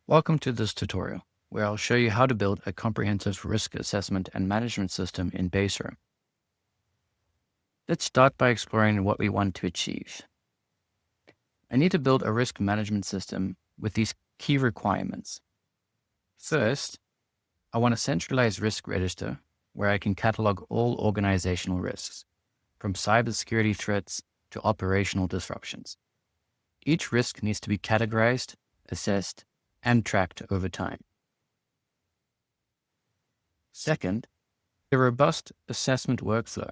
Welcome to this tutorial, where I'll show you how to build a comprehensive risk assessment and management system in Baserow. Let's start by exploring what we want to achieve. I need to build a risk management system with these key requirements. First, I want a centralized risk register where I can catalog all organizational risks, from cybersecurity threats to operational disruptions. Each risk needs to be categorized, assessed, and tracked over time. Second, a robust assessment workflow.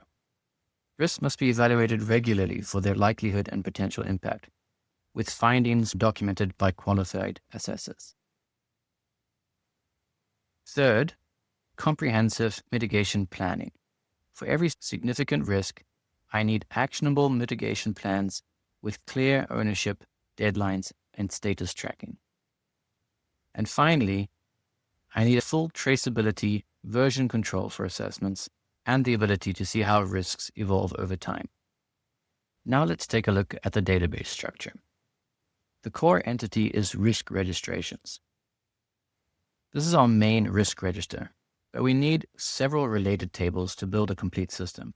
Risks must be evaluated regularly for their likelihood and potential impact, with findings documented by qualified assessors. Third, comprehensive mitigation planning. For every significant risk, I need actionable mitigation plans with clear ownership, deadlines, and status tracking. And finally, I need a full traceability, version control for assessments, and the ability to see how risks evolve over time. Now let's take a look at the database structure. The core entity is risk registrations. This is our main risk register, but we need several related tables to build a complete system.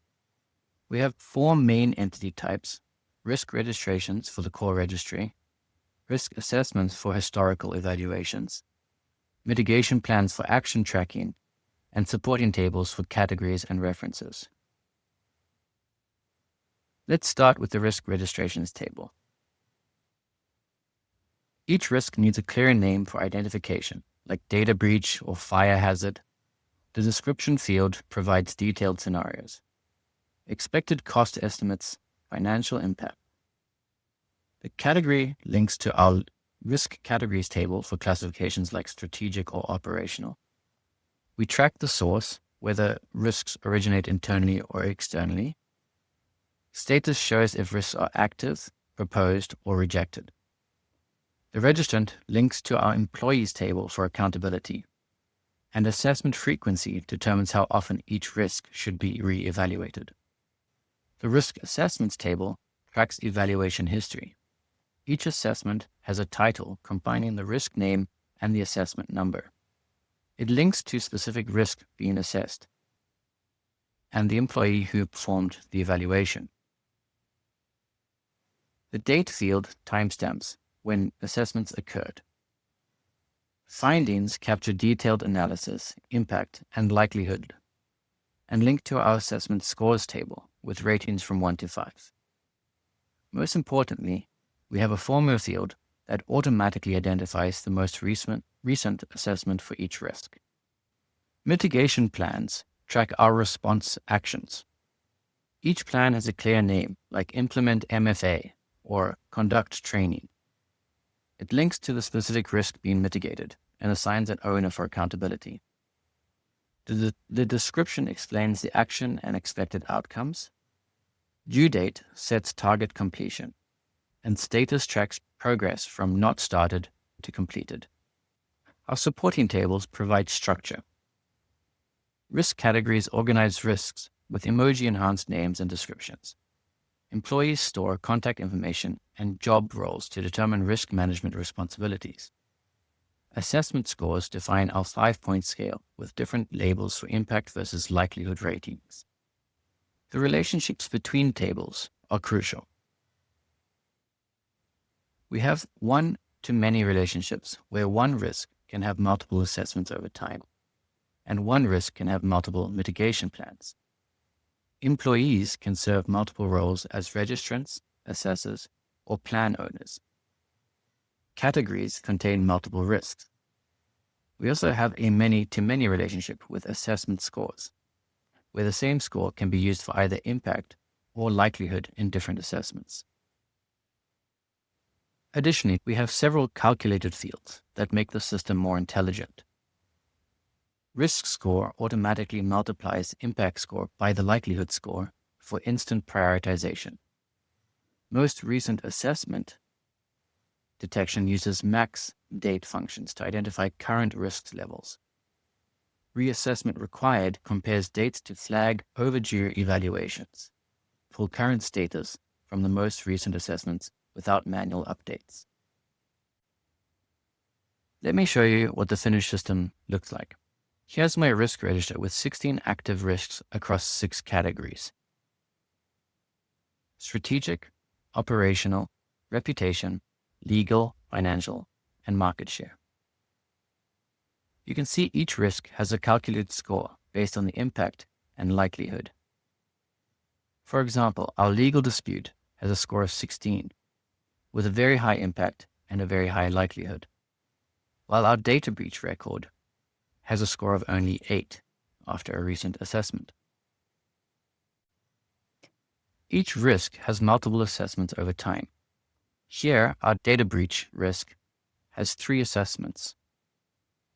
We have 4 main entity types: risk registrations for the core registry, risk assessments for historical evaluations, mitigation plans for action tracking, and supporting tables for categories and references. Let's start with the risk registrations table. Each risk needs a clear name for identification, like data breach or fire hazard. The description field provides detailed scenarios, expected cost estimates, financial impact. The category links to our risk categories table for classifications like strategic or operational. We track the source, whether risks originate internally or externally. Status shows if risks are active, proposed, or rejected. The registrant links to our employees table for accountability. And assessment frequency determines how often each risk should be re-evaluated. The risk assessments table tracks evaluation history. Each assessment has a title combining the risk name and the assessment number. It links to specific risk being assessed and the employee who performed the evaluation. The date field timestamps when assessments occurred. Findings capture detailed analysis, impact, and likelihood, and link to our assessment scores table with ratings from 1 to 5. Most importantly, we have a formula field that automatically identifies the most recent assessment for each risk. Mitigation plans track our response actions. Each plan has a clear name, like implement MFA or conduct training. It links to the specific risk being mitigated and assigns an owner for accountability. The description explains the action and expected outcomes. Due date sets target completion, and status tracks progress from not started to completed. Our supporting tables provide structure. Risk categories organize risks with emoji-enhanced names and descriptions. Employees store contact information and job roles to determine risk management responsibilities. Assessment scores define our 5-point scale with different labels for impact versus likelihood ratings. The relationships between tables are crucial. We have one-to-many relationships where one risk can have multiple assessments over time, and one risk can have multiple mitigation plans. Employees can serve multiple roles as registrants, assessors, or plan owners. Categories contain multiple risks. We also have a many-to-many relationship with assessment scores, where the same score can be used for either impact or likelihood in different assessments. Additionally, we have several calculated fields that make the system more intelligent. Risk score automatically multiplies impact score by the likelihood score for instant prioritization. Most recent assessment detection uses max date functions to identify current risk levels. Reassessment required compares dates to flag overdue evaluations, pull current status from the most recent assessments without manual updates. Let me show you what the finished system looks like. Here's my risk register with 16 active risks across 6 categories: strategic, operational, reputation, legal, financial, and market share. You can see each risk has a calculated score based on the impact and likelihood. For example, our legal dispute has a score of 16, with a very high impact and a very high likelihood, while our data breach record has a score of only 8 after a recent assessment. Each risk has multiple assessments over time. Here, our data breach risk has 3 assessments.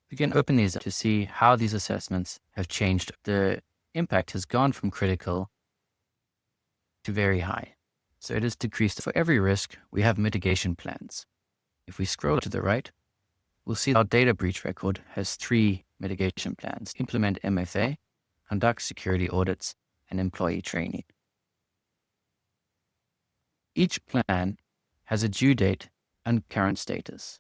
We can open these to see how these assessments have changed. The impact has gone from critical to very high, so it has decreased. For every risk, we have mitigation plans. If we scroll to the right, we'll see our data breach record has 3 mitigation plans: implement MFA, conduct security audits, and employee training. Each plan has a due date and current status.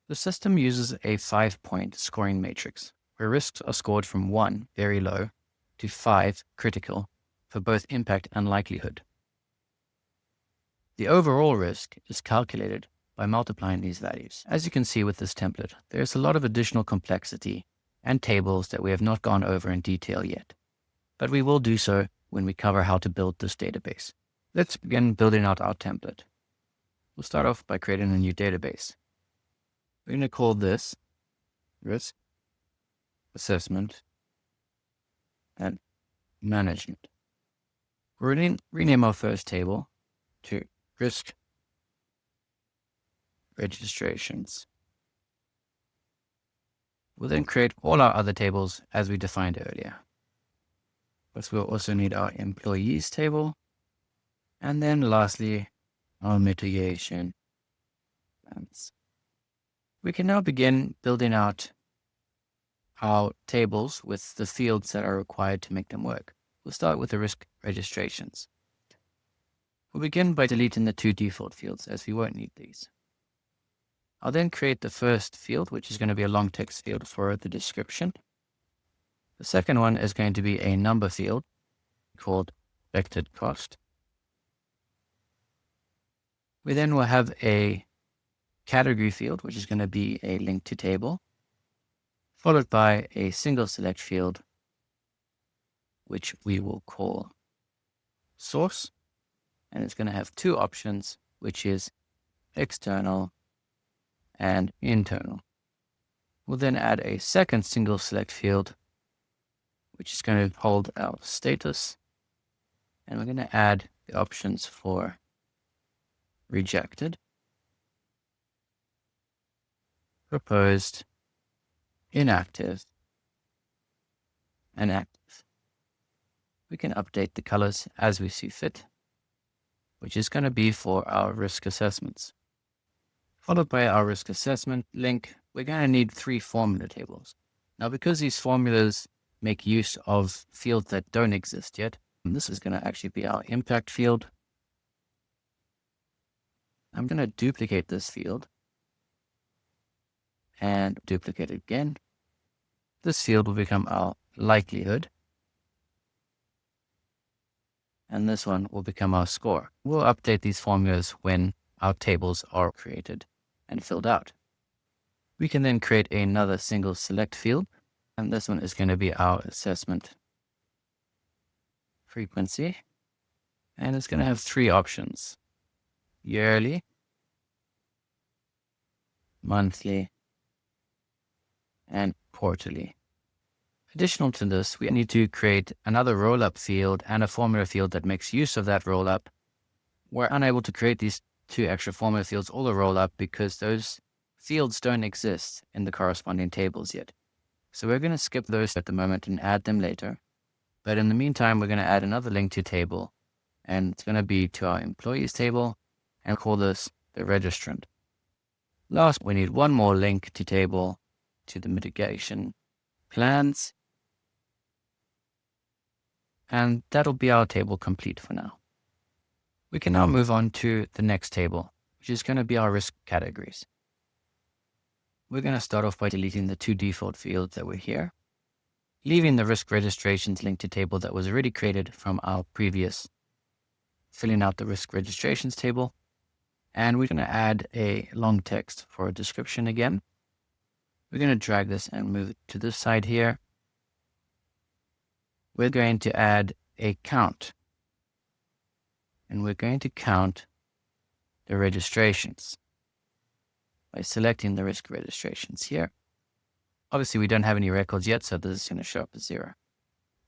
The system uses a 5-point scoring matrix, where risks are scored from 1, very low, to 5, critical, for both impact and likelihood. The overall risk is calculated by multiplying these values. As you can see with this template, there's a lot of additional complexity and tables that we have not gone over in detail yet, but we will do so when we cover how to build this database. Let's begin building out our template. We'll start off by creating a new database. We're going to call this Risk Assessment and Management. We're going to rename our first table to Risk Registrations. We'll then create all our other tables as we defined earlier. But we'll also need our employees table, and then lastly, our mitigation plans. We can now begin building out our tables with the fields that are required to make them work. We'll start with the risk registrations. We'll begin by deleting the 2 default fields, as we won't need these. I'll then create the first field, which is going to be a long text field for the description. The second one is going to be a number field called expected cost. We then will have a category field, which is going to be a link to table, followed by a single select field, which we will call source. And it's going to have 2 options, which is external and internal. We'll then add a second single select field, which is going to hold our status. And we're going to add the options for rejected, proposed, inactive, and active. We can update the colors as we see fit, which is going to be for our risk assessments. Followed by our risk assessment link, we're going to need 3 formula tables. Now, because these formulas make use of fields that don't exist yet, this is going to actually be our impact field. I'm going to duplicate this field and duplicate it again. This field will become our likelihood, and this one will become our score. We'll update these formulas when our tables are created and filled out. We can then create another single select field, and this one is going to be our assessment frequency, and it's going to have 3 options: yearly, monthly, and quarterly. Additional to this, we need to create another roll-up field and a formula field that makes use of that roll-up. We're unable to create these 2 extra formula fields or the roll-up because those fields don't exist in the corresponding tables yet. So we're going to skip those at the moment and add them later. But in the meantime, we're going to add another link to table, and it's going to be to our employees table, and call this the registrant. Last, we need one more link to table to the mitigation plans, and that'll be our table complete for now. We can now move on to the next table, which is going to be our risk categories. we're going to start off by deleting the 2 default fields that were here, leaving the risk registrations linked to table that was already created from our previous filling out the risk registrations table. And we're going to add a long text for a description again. We're going to drag this and move it to this side here. We're going to add a count, and we're going to count the registrations by selecting the risk registrations here. Obviously, we don't have any records yet, so this is going to show up as 0.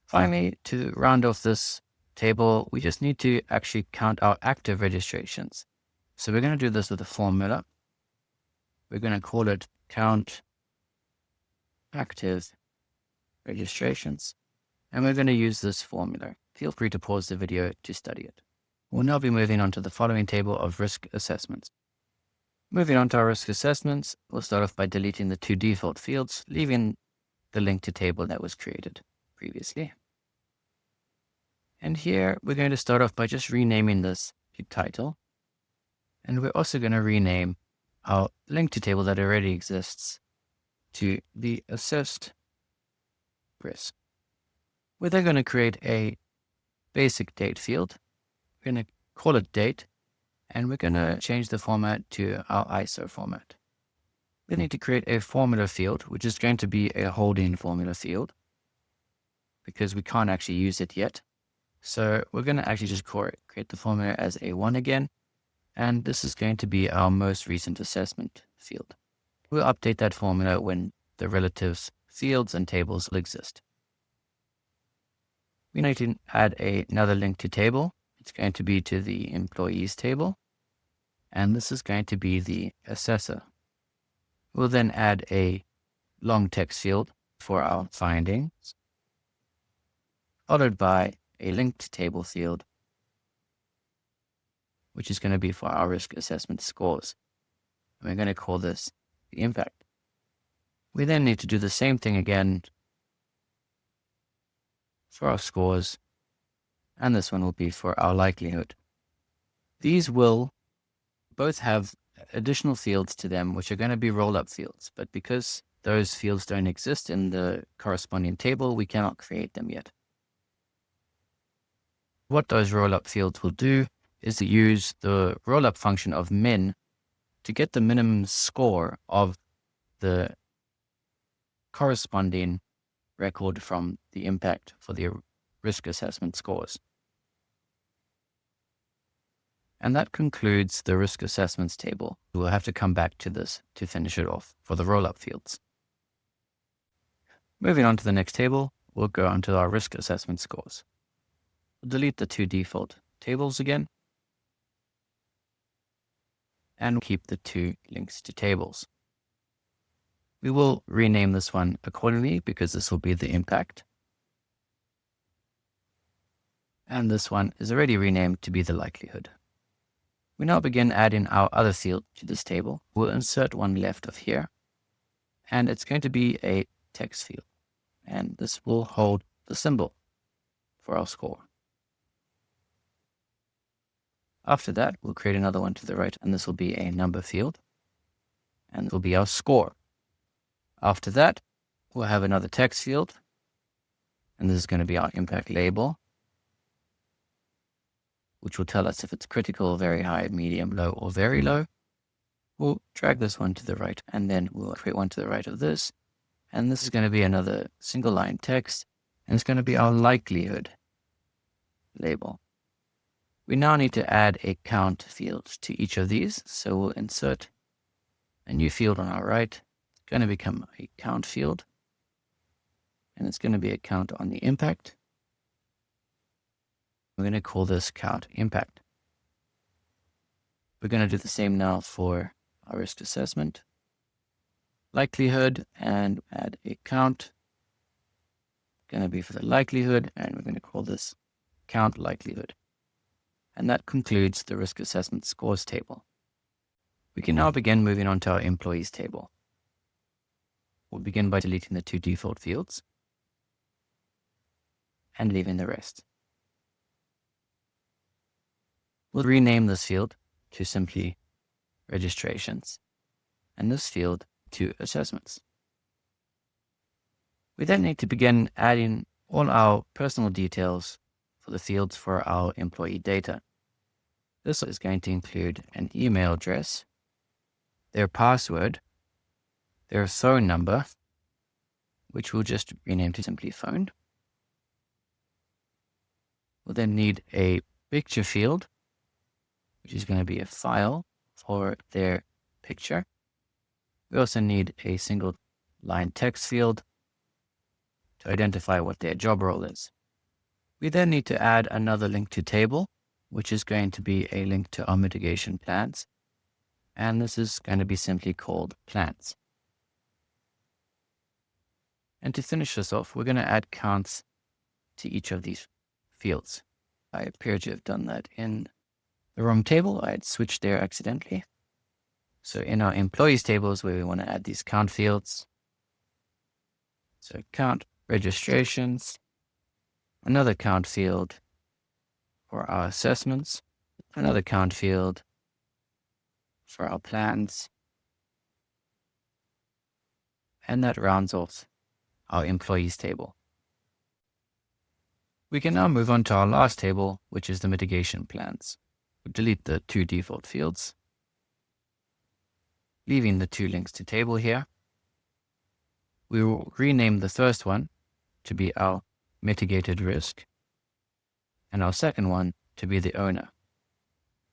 Finally, to round off this table, we just need to actually count our active registrations. So we're going to do this with a formula. We're going to call it count active registrations, and we're going to use this formula. Feel free to pause the video to study it. We'll now be moving on to the following table of risk assessments. Moving on to our risk assessments, we'll start off by deleting the 2 default fields, leaving the link to table that was created previously. And here we're going to start off by just renaming this to title. And we're also going to rename our link to table that already exists to the assessed risk. We're then going to create a basic date field. We're going to call it date, and we're going to change the format to our ISO format. We need to create a formula field, which is going to be a holding formula field because we can't actually use it yet. So we're going to actually just create the formula as A1 again, and this is going to be our most recent assessment field. We'll update that formula when the relatives fields and tables will exist. We need to add another link to table. It's going to be to the employees table, and this is going to be the assessor. We'll then add a long text field for our findings, followed by a linked table field, which is going to be for our risk assessment scores. And we're going to call this the impact. We then need to do the same thing again for our scores, and this one will be for our likelihood. These will both have additional fields to them, which are going to be roll-up fields, but because those fields don't exist in the corresponding table, we cannot create them yet. What those roll-up fields will do is to use the roll-up function of min to get the minimum score of the corresponding record from the impact for the risk assessment scores. And that concludes the risk assessments table. We'll have to come back to this to finish it off for the roll-up fields. Moving on to the next table, we'll go on to our risk assessment scores. We'll delete the 2 default tables again, and keep the 2 links to tables. We will rename this one accordingly because this will be the impact. And this one is already renamed to be the likelihood. We now begin adding our other field to this table. We'll insert one left of here, and it's going to be a text field. And this will hold the symbol for our score. After that, we'll create another one to the right, and this will be a number field, and it will be our score. After that, we'll have another text field, and this is going to be our impact label, which will tell us if it's critical, very high, medium, low, or very low. We'll drag this one to the right, and then we'll create one to the right of this, and this is going to be another single line text, and it's going to be our likelihood label. We now need to add a count field to each of these. So we'll insert a new field on our right. It's going to become a count field. And it's going to be a count on the impact. We're going to call this count impact. We're going to do the same now for our risk assessment. Likelihood, and add a count. Going to be for the likelihood, and we're going to call this count likelihood. And that concludes the risk assessment scores table. We can now begin moving on to our employees table. We'll begin by deleting the 2 default fields and leaving the rest. We'll rename this field to simply registrations. And this field to assessments. We then need to begin adding all our personal details for the fields for our employee data. This is going to include an email address, their password, their phone number, which we'll just rename to simply phone. We'll then need a picture field, which is going to be a file for their picture. We also need a single line text field to identify what their job role is. We then need to add another link to table, which is going to be a link to our mitigation plans. And this is going to be simply called plans. And to finish this off, we're going to add counts to each of these fields. I appear to have done that in the wrong table. I had switched there accidentally. So in our employees tables where we want to add these count fields. So count registrations, another count field for our assessments, another count field for our plans, and that rounds off our employees table. We can now move on to our last table, which is the mitigation plans. We'll delete the 2 default fields, leaving the 2 links to table here. We will rename the first one to be our mitigated risk, and our second one to be the owner.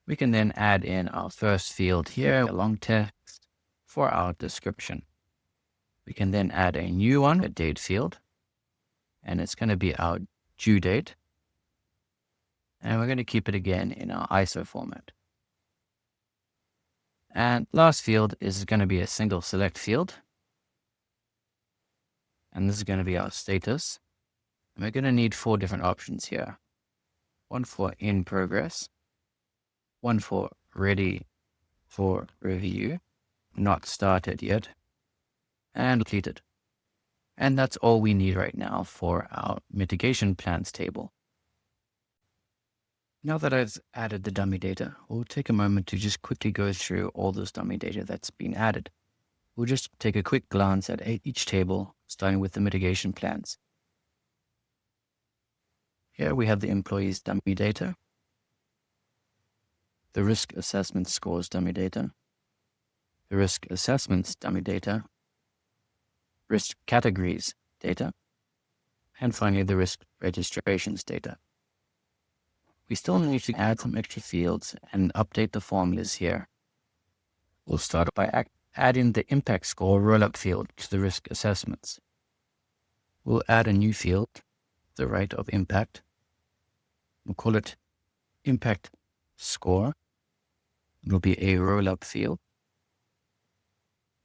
We can then add in our first field here, a long text for our description. We can then add a new one, a date field, and it's going to be our due date. And we're going to keep it again in our ISO format. And last field is going to be a single select field. And this is going to be our status. And we're going to need 4 different options here. One for in progress, one for ready for review, not started yet, and completed. And that's all we need right now for our mitigation plans table. Now that I've added the dummy data, we'll take a moment to just quickly go through all this dummy data that's been added. We'll just take a quick glance at each table, starting with the mitigation plans. Here we have the employees' dummy data, the risk assessment scores dummy data, the risk assessments dummy data, risk categories data, and finally the risk registrations data. We still need to add some extra fields and update the formulas here. We'll start by adding the impact score roll-up field to the risk assessments. We'll add a new field, the right of impact. We'll call it impact score. It'll be a roll-up field.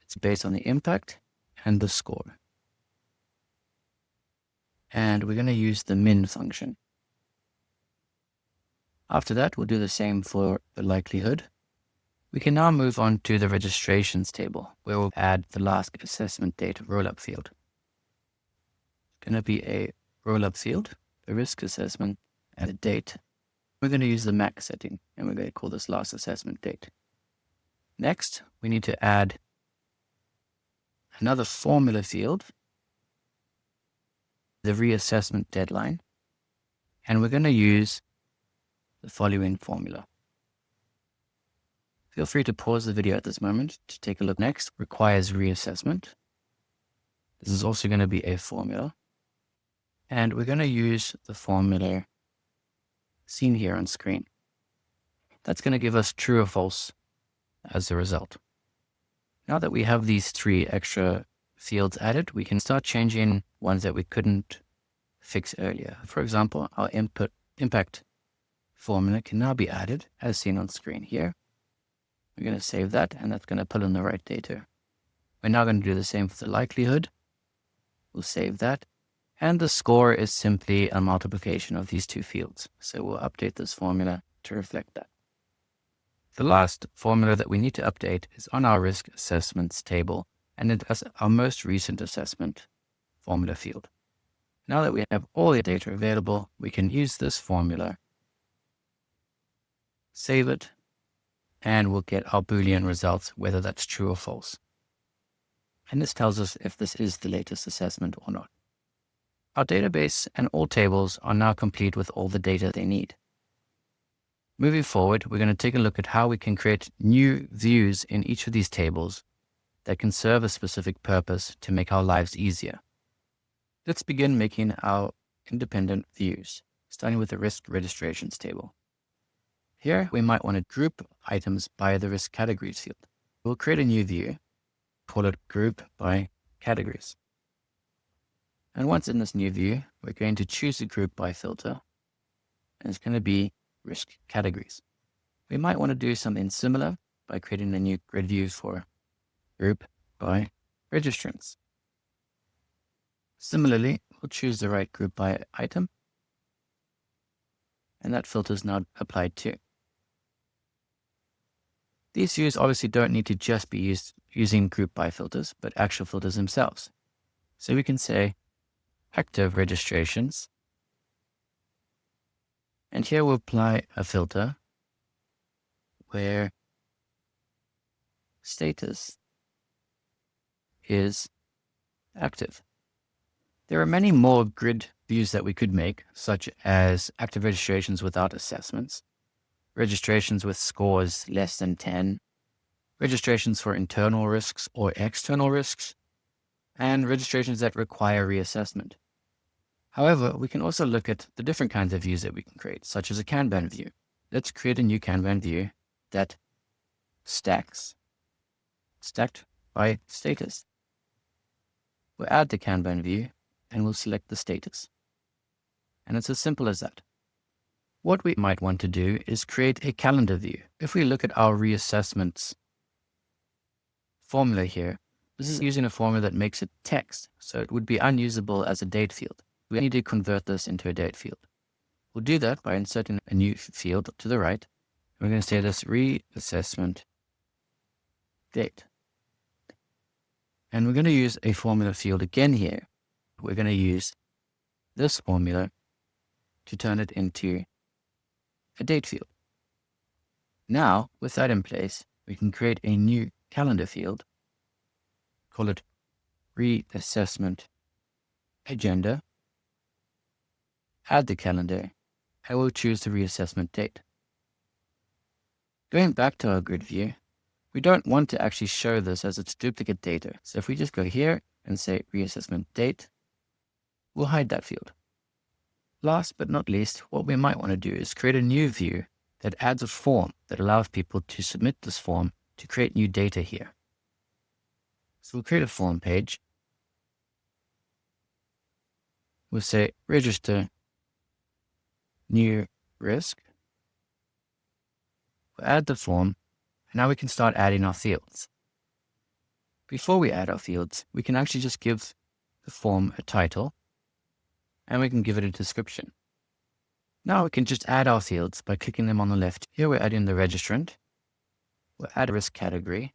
It's based on the impact and the score. And we're going to use the min function. After that, we'll do the same for the likelihood. We can now move on to the registrations table, where we'll add the last assessment date roll-up field. It's going to be a roll-up field, the risk assessment, and a date. We're going to use the max setting, and we're going to call this last assessment date. Next, we need to add another formula field, the reassessment deadline, and we're going to use the following formula. Feel free to pause the video at this moment to take a look. Next, requires reassessment. This is also going to be a formula. And we're going to use the formula seen here on screen. That's going to give us true or false as the result. Now that we have these 3 extra fields added, we can start changing ones that we couldn't fix earlier. For example, our impact formula can now be added as seen on screen here. We're going to save that, and that's going to pull in the right data. We're now going to do the same for the likelihood. We'll save that. And the score is simply a multiplication of these 2 fields. So we'll update this formula to reflect that. The last formula that we need to update is on our risk assessments table, and it has our most recent assessment formula field. Now that we have all the data available, we can use this formula, save it, and we'll get our Boolean results, whether that's true or false. and this tells us if this is the latest assessment or not. Our database and all tables are now complete with all the data they need. Moving forward, we're going to take a look at how we can create new views in each of these tables that can serve a specific purpose to make our lives easier. Let's begin making our independent views, starting with the risk registrations table. Here, we might want to group items by the risk categories field. We'll create a new view, call it group by categories. And once in this new view, we're going to choose a group by filter, and it's going to be risk categories. We might want to do something similar by creating a new grid view for group by registrants. Similarly, we'll choose the right group by item, and that filter is now applied too. These views obviously don't need to just be used using group by filters, but actual filters themselves. So we can say active registrations, and here we'll apply a filter where status is active. There are many more grid views that we could make, such as active registrations without assessments, registrations with scores less than 10, registrations for internal risks or external risks, and registrations that require reassessment. However, we can also look at the different kinds of views that we can create, such as a Kanban view. Let's create a new Kanban view that stacked by status. We'll add the Kanban view and we'll select the status. And it's as simple as that. What we might want to do is create a calendar view. If we look at our reassessments formula here, this is using a formula that makes it text, so it would be unusable as a date field. We need to convert this into a date field. We'll do that by inserting a new field to the right. We're going to say this reassessment date. And we're going to use a formula field again here. We're going to use this formula to turn it into a date field. Now, with that in place, we can create a new calendar field, call it reassessment agenda, add the calendar, and we'll choose the reassessment date. Going back to our grid view, we don't want to actually show this as its duplicate data. So if we just go here and say reassessment date, we'll hide that field. Last but not least, what we might want to do is create a new view that adds a form that allows people to submit this form to create new data here. So we'll create a form page. We'll say register new risk. We'll add the form, and now we can start adding our fields. Before we add our fields, we can actually just give the form a title, and we can give it a description. Now we can just add our fields by clicking them on the left. Here we're adding the registrant. We'll add a risk category.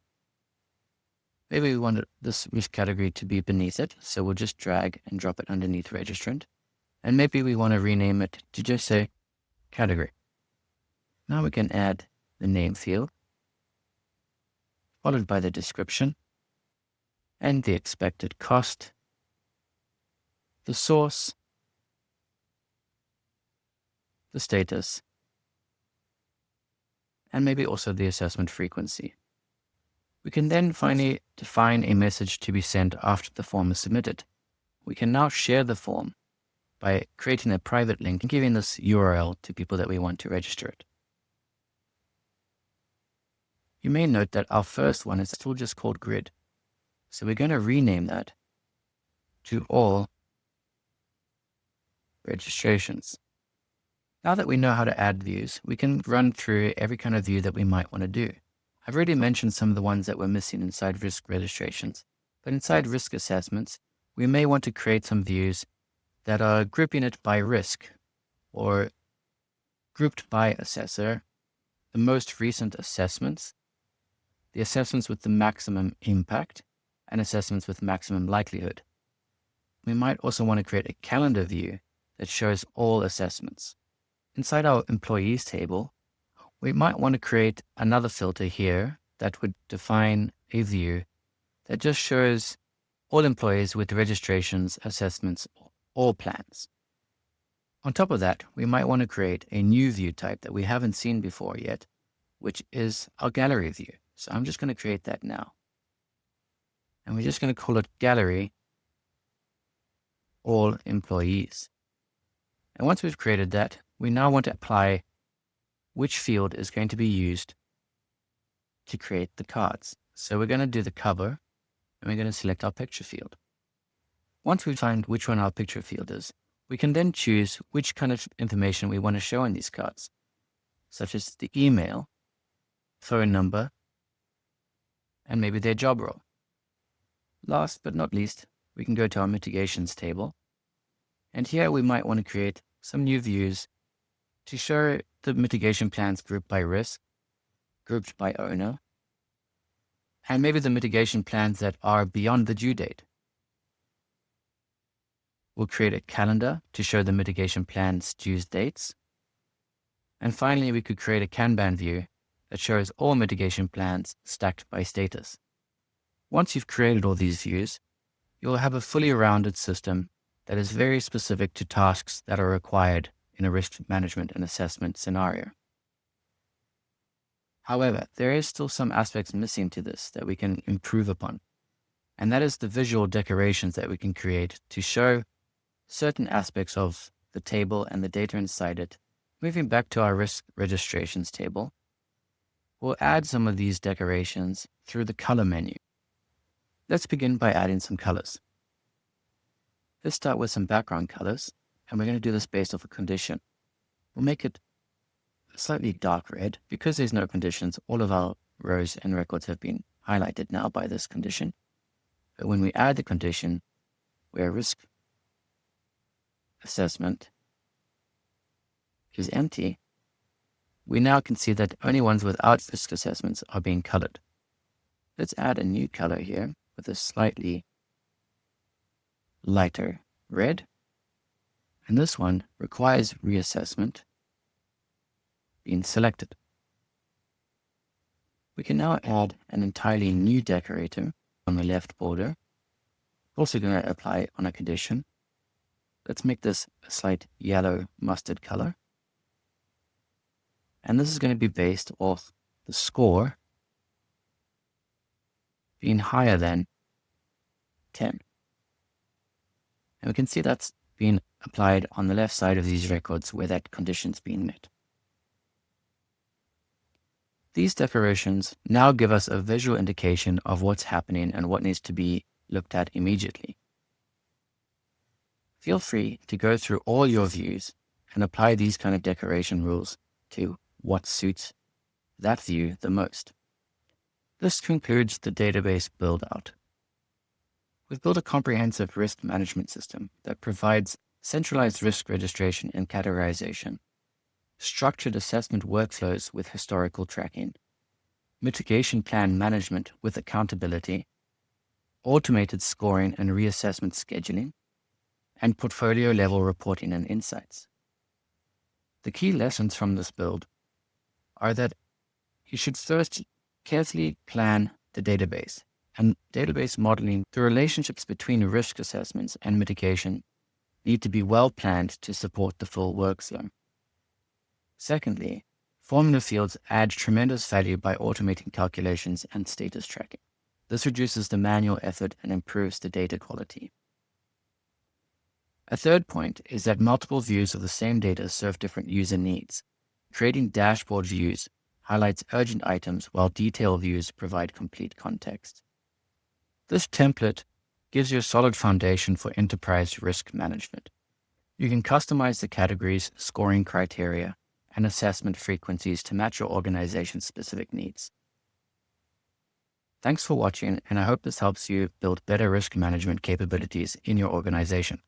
Maybe we want this risk category to be beneath it, so we'll just drag and drop it underneath registrant. And maybe we want to rename it to just say category. Now we can add the name field, followed by the description, and the expected cost, the source, the status, and maybe also the assessment frequency. We can then finally define a message to be sent after the form is submitted. We can now share the form by creating a private link and giving this URL to people that we want to register it. You may note that our first one is still just called grid. So we're going to rename that to all registrations. Now that we know how to add views, we can run through every kind of view that we might want to do. I've already mentioned some of the ones that we're missing inside risk registrations, but inside risk assessments, we may want to create some views that are grouping it by risk or grouped by assessor, the most recent assessments, the assessments with the maximum impact, and assessments with maximum likelihood. We might also want to create a calendar view that shows all assessments. Inside our employees table, we might want to create another filter here that would define a view that just shows all employees with registrations, assessments, or plans. On top of that, we might want to create a new view type that we haven't seen before yet, which is our gallery view. So I'm just going to create that now. And we're just going to call it Gallery All Employees. And once we've created that, we now want to apply which field is going to be used to create the cards. So we're going to do the cover, and we're going to select our picture field. Once we find which one our picture field is, we can then choose which kind of information we want to show on these cards, such as the email, phone number, and maybe their job role. Last but not least, we can go to our mitigations table. And here we might want to create some new views to show the mitigation plans grouped by risk, grouped by owner, and maybe the mitigation plans that are beyond the due date. We'll create a calendar to show the mitigation plan's due dates. And finally, we could create a Kanban view that shows all mitigation plans stacked by status. Once you've created all these views, you'll have a fully rounded system that is very specific to tasks that are required in a risk management and assessment scenario. However, there is still some aspects missing to this that we can improve upon, and that is the visual decorations that we can create to show certain aspects of the table and the data inside it. Moving back to our risk registrations table, we'll add some of these decorations through the color menu. Let's begin by adding some colors. Let's start with some background colors, and we're going to do this based off a condition. We'll make it a slightly dark red. Because there's no conditions, all of our rows and records have been highlighted now by this condition. But when we add the condition where risk assessment is empty, we now can see that only ones without risk assessments are being colored. Let's add a new color here with a slightly lighter red. And this one requires reassessment being selected. We can now add an entirely new decorator on the left border. Also going to apply on a condition. Let's make this a slight yellow mustard color. And this is going to be based off the score being higher than 10. And we can see that's being applied on the left side of these records where that condition's being met. These decorations now give us a visual indication of what's happening and what needs to be looked at immediately. Feel free to go through all your views and apply these kind of decoration rules to what suits that view the most. This concludes the database build-out. We've built a comprehensive risk management system that provides centralized risk registration and categorization, structured assessment workflows with historical tracking, mitigation plan management with accountability, automated scoring and reassessment scheduling, and portfolio-level reporting and insights. The key lessons from this build are that you should first carefully plan the database, and database modeling. The relationships between risk assessments and mitigation need to be well planned to support the full workflow. Secondly, formula fields add tremendous value by automating calculations and status tracking. This reduces the manual effort and improves the data quality. A third point is that multiple views of the same data serve different user needs. Creating dashboard views highlights urgent items while detail views provide complete context. This template gives you a solid foundation for enterprise risk management. You can customize the categories, scoring criteria, and assessment frequencies to match your organization's specific needs. Thanks for watching, and I hope this helps you build better risk management capabilities in your organization.